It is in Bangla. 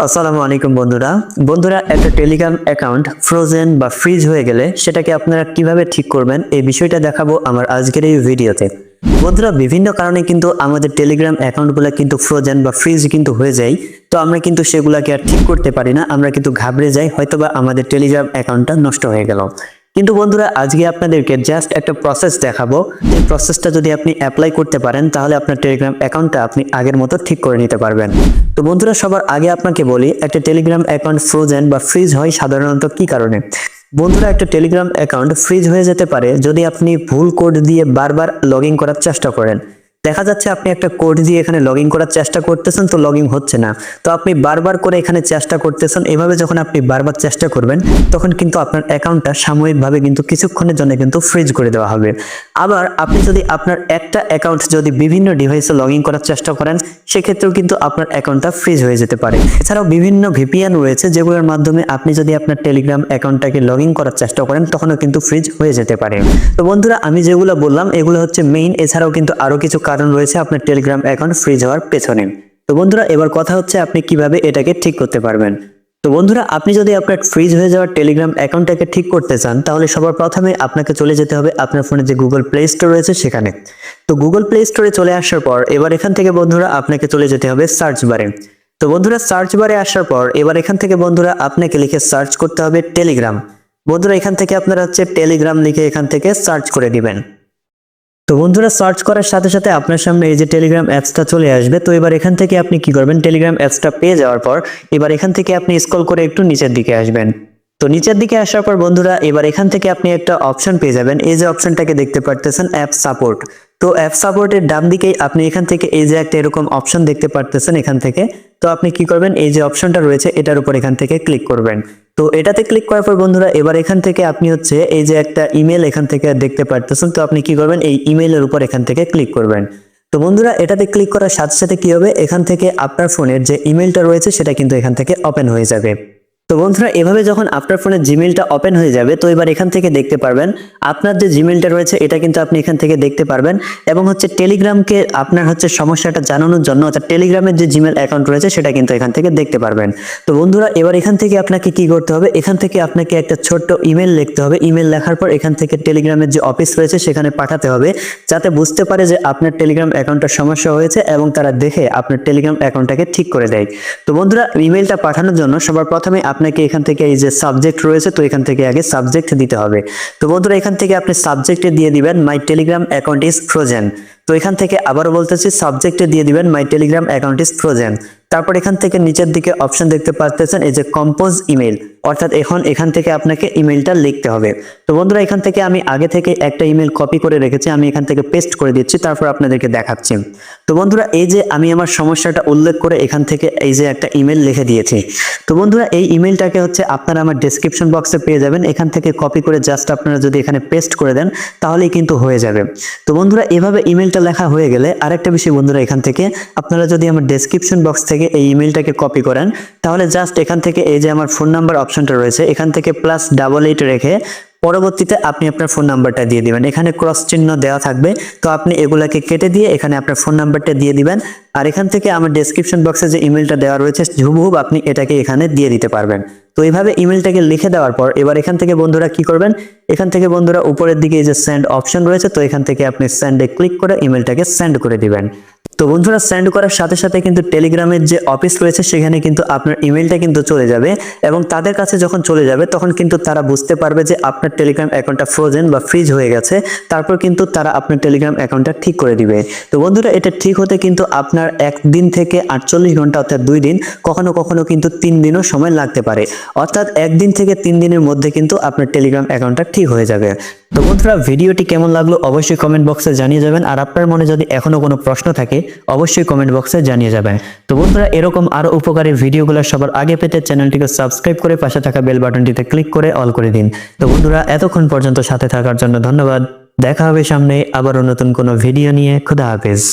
আসসালামু আলাইকুম বন্ধুরা একটা টেলিগ্রাম অ্যাকাউন্ট ফ্রোজেন বা ফ্রিজ হয়ে গেলে সেটাকে আপনারা কিভাবে ঠিক করবেন এই বিষয়টা দেখাবো আমার আজকের এই ভিডিওতে। বন্ধুরা, বিভিন্ন কারণে কিন্তু আমাদের টেলিগ্রাম অ্যাকাউন্টগুলো কিন্তু ফ্রোজেন বা ফ্রিজ কিন্তু হয়ে যায়। তো আমরা কিন্তু সেগুলাকে আর ঠিক করতে পারি না, আমরা কিন্তু ঘাবড়ে যাই, হয়তোবা আমাদের টেলিগ্রাম অ্যাকাউন্টটা নষ্ট হয়ে গেল। কিন্তু বন্ধুরা, আজকে আপনাদেরকে জাস্ট একটা প্রসেস দেখাবো। এই প্রসেসটা যদি আপনি অ্যাপ্লাই করতে পারেন তাহলে আপনার টেলিগ্রাম অ্যাকাউন্টটা আপনি আগের মতো ঠিক করে নিতে পারবেন। তো বন্ধুরা, সবার আগে আপনাকে বলি, একটা টেলিগ্রাম অ্যাকাউন্ট ফ্রোজেন বা ফ্রিজ হয় সাধারণত কি কারণে। বন্ধুরা, একটা টেলিগ্রাম অ্যাকাউন্ট ফ্রিজ হয়ে যেতে পারে যদি আপনি ভুল কোড দিয়ে বারবার লগ ইন করার চেষ্টা করেন। দেখা যাচ্ছে আপনি একটা কোড দিয়ে এখানে লগ ইন করার চেষ্টা করতেছেন, তো লগ ইন হচ্ছে না। তো আপনি বারবার করে এখানে চেষ্টা করতেছেন। এভাবে যখন আপনি বারবার চেষ্টা করবেন তখন কিন্তু আপনার অ্যাকাউন্টটা সাময়িকভাবে কিন্তু কিছুক্ষণের জন্য কিন্তু ফ্রিজ করে দেওয়া হবে। আবার আপনি যদি আপনার একটা অ্যাকাউন্ট যদি বিভিন্ন ডিভাইসে লগ ইন করার চেষ্টা করেন, সেক্ষেত্রেও কিন্তু আপনার অ্যাকাউন্টটা ফ্রিজ হয়ে যেতে পারে। এছাড়াও বিভিন্ন ভিপিএন রয়েছে যেগুলোর মাধ্যমে আপনি যদি আপনার টেলিগ্রাম অ্যাকাউন্টটাকে লগ ইন করার চেষ্টা করেন তখনও কিন্তু ফ্রিজ হয়ে যেতে পারে। তো বন্ধুরা, আমি যেগুলো বললাম এগুলো হচ্ছে মেইন। এছাড়াও কিন্তু আরো কিছু কারণ রয়েছে আপনার টেলিগ্রাম অ্যাকাউন্ট ফ্রিজ হওয়ার পেছনে। তো বন্ধুরা, এবার কথা হচ্ছে আপনি কিভাবে এটাকে ঠিক করতে পারবেন। তো বন্ধুরা, আপনি যদি আপনার ফ্রিজ হয়ে যাওয়ার টেলিগ্রাম অ্যাকাউন্টটাকে ঠিক করতে চান তাহলে সবার প্রথমে আপনাকে চলে যেতে হবে আপনার ফোনে যে গুগল প্লে স্টোর রয়েছে সেখানে। তো গুগল প্লে স্টোরে চলে আসার পর এবার এখান থেকে বন্ধুরা আপনাকে চলে যেতে হবে সার্চ বারে। তো বন্ধুরা, সার্চ বারে আসার পর এবার এখান থেকে বন্ধুরা আপনাকে লিখে সার্চ করতে হবে টেলিগ্রাম। বন্ধুরা, এখান থেকে আপনারা হচ্ছে টেলিগ্রাম লিখে এখান থেকে সার্চ করে দিবেন। তো বন্ধুরা, সার্চ করার সাথে সাথে আপনার সামনে এই যে টেলিগ্রাম অ্যাপসটা চলে আসবে। তো এবার এখান থেকে আপনি কি করবেন, টেলিগ্রাম অ্যাপসটা পেয়ে যাওয়ার পর এবার এখান থেকে আপনি স্ক্রল করে একটু নিচের দিকে আসবেন। তো নিচের দিকে আসার পর বন্ধুরা এবার এখান থেকে আপনি একটা অপশন পেয়ে যাবেন। এই যে অপশনটাকে দেখতে পারতেছেন, অ্যাপ সাপোর্ট। তো অ্যাপ সাপোর্টের ডান দিকেই আপনি এখান থেকে এই যে একটা এরকম অপশন দেখতে পারতেছেন এখান থেকে। তো আপনি কি করবেন, এই যে অপশনটা রয়েছে এটার উপর এখান থেকে ক্লিক করবেন। তো এটাতে ক্লিক করার পর বন্ধুরা এবার এখান থেকে আপনি হচ্ছে এই যে একটা ইমেল এখান থেকে দেখতে পারতেছেন। তো আপনি কি করবেন, এই ইমেলের উপর এখান থেকে ক্লিক করবেন। তো বন্ধুরা, এটাতে ক্লিক করার সাথে সাথে কি হবে, এখান থেকে আপনার ফোনের যে ইমেলটা রয়েছে সেটা কিন্তু এখান থেকে ওপেন হয়ে যাবে। তো বন্ধুরা, এভাবে যখন আপনার ফোনে জিমেইলটা ওপেন হয়ে যাবে তো এবার এখান থেকে দেখতে পারবেন আপনার যে জিমেইলটা রয়েছে এটা কিন্তু আপনি এখান থেকে দেখতে পারবেন। এবং হচ্ছে টেলিগ্রামকে আপনার হচ্ছে সমস্যাটা জানানোর জন্য অর্থাৎ টেলিগ্রামের যে জিমেইল অ্যাকাউন্ট রয়েছে সেটা কিন্তু এখান থেকে দেখতে পারবেন। তো বন্ধুরা, এবার এখান থেকে আপনাকে কি করতে হবে, এখান থেকে আপনাকে একটা ছোট্ট ইমেল লিখতে হবে। ইমেল লেখার পর এখান থেকে টেলিগ্রামের যে অফিস রয়েছে সেখানে পাঠাতে হবে, যাতে বুঝতে পারে যে আপনার টেলিগ্রাম অ্যাকাউন্টটার সমস্যা হয়েছে এবং তারা দেখে আপনার টেলিগ্রাম অ্যাকাউন্টটাকে ঠিক করে দেয়। তো বন্ধুরা, ইমেলটা পাঠানোর জন্য সবার প্রথমে আপনাকে এখান থেকে এই যে সাবজেক্ট রয়েছে তো এখান থেকে আগে সাবজেক্ট দিতে হবে। তো বন্ধুরা, এখান থেকে আপনি সাবজেক্টে দিয়ে দিবেন মাই টেলিগ্রাম অ্যাকাউন্ট ইজ ফ্রোজেন। তো এখান থেকে আবারও বলতেছি, সাবজেক্টে দিয়ে দিবেন মাই টেলিগ্রাম অ্যাকাউন্ট ইজ ফ্রোজেন। তারপর এখান থেকে নিচের দিকে অপশন দেখতে পাচ্ছেন এই যে কম্পোজ ইমেল, অর্থাৎ এখান থেকে আপনাকে ইমেলটা লিখতে হবে। তো বন্ধুরা, এখান থেকে আমি আগে থেকে একটা ইমেল কপি করে রেখেছি, আমি এখান থেকে পেস্ট করে দিচ্ছি, তারপর আপনাদেরকে দেখাচ্ছি। তো বন্ধুরা, এই যে আমি আমার সমস্যাটা উল্লেখ করে এখান থেকে এই যে একটা ইমেল লিখে দিয়েছি। তো বন্ধুরা, এই ইমেলটাকে হচ্ছে আপনারা আমার ডেসক্রিপশন বক্সে পেয়ে যাবেন। এখান থেকে কপি করে জাস্ট আপনারা যদি এখানে পেস্ট করে দেন তাহলেই কিন্তু হয়ে যাবে। তো বন্ধুরা, এভাবে ইমেলটা লেখা হয়ে গেলে আরেকটা বিষয় বন্ধুরা, এখান থেকে আপনারা যদি আমার ডেসক্রিপশন বক্স থেকে এই ইমেলটাকে কপি করেন তাহলে জাস্ট এখান থেকে এই যে আমার ফোন নাম্বার অপশনটা রয়েছে এখান থেকে +88 রেখে পরবর্তীতে আপনি আপনার ফোন নাম্বারটা দিয়ে দিবেন। এখানে ক্রস চিহ্ন দেওয়া থাকবে, তো আপনি এগুলাকে কেটে দিয়ে এখানে আপনার ফোন নাম্বারটা দিয়ে দিবেন। আর এখান থেকে আমার ডেসক্রিপশন বক্সে যে ইমেলটা দেওয়া রয়েছে হুবহু আপনি এটাকে এখানে দিয়ে দিতে পারবেন। তো এইভাবে ইমেলটাকে লিখে দেওয়ার পর এবার এখান থেকে বন্ধুরা কি করবেন, এখান থেকে বন্ধুরা উপরের দিকে এই যে সেন্ড অপশন রয়েছে তো এখান থেকে আপনি সেন্ডে ক্লিক করে ইমেলটাকে সেন্ড করে দিবেন। তো বন্ধুরা, সেন্ড করার সাথে সাথে কিন্তু টেলিগ্রামের যে অফিস রয়েছে সেখানে কিন্তু আপনার ইমেলটা কিন্তু চলে যাবে এবং তাদের কাছে যখন চলে যাবে তখন কিন্তু তারা বুঝতে পারবে যে আপনার টেলিগ্রাম অ্যাকাউন্টটা ফ্রোজেন বা ফ্রিজ হয়ে গেছে। তারপর কিন্তু তারা আপনার টেলিগ্রাম অ্যাকাউন্টটা ঠিক করে দিবে। তো বন্ধুরা, এটা ঠিক হতে কিন্তু আপনার 1 দিন থেকে 48 ঘন্টা অর্থাৎ 2 দিন, কখনো কখনো কিন্তু 3 দিনও সময় লাগতে পারে। অর্থাৎ 1 দিন থেকে 3 দিনের মধ্যে কিন্তু আপনার টেলিগ্রাম অ্যাকাউন্টটা ঠিক হয়ে যাবে। তো বন্ধুরা, ভিডিওটি কেমন লাগলো অবশ্যই কমেন্ট বক্সে জানিয়ে যাবেন। আর আপনার মনে যদি এখনো কোনো প্রশ্ন থাকে অবশ্যই কমেন্ট বক্সে জানিয়ে যাবেন। তো বন্ধুরা, এরকম আরো উপকারী ভিডিওগুলো সবার আগে পেতে চ্যানেলটিকে সাবস্ক্রাইব করে পাশে থাকা বেল বাটনটিতে ক্লিক করে অল করে দিন। তো বন্ধুরা, এতক্ষণ পর্যন্ত সাথে থাকার জন্য ধন্যবাদ। দেখা হবে সামনে আবারও নতুন কোনো ভিডিও নিয়ে। খোদা হাফেজ।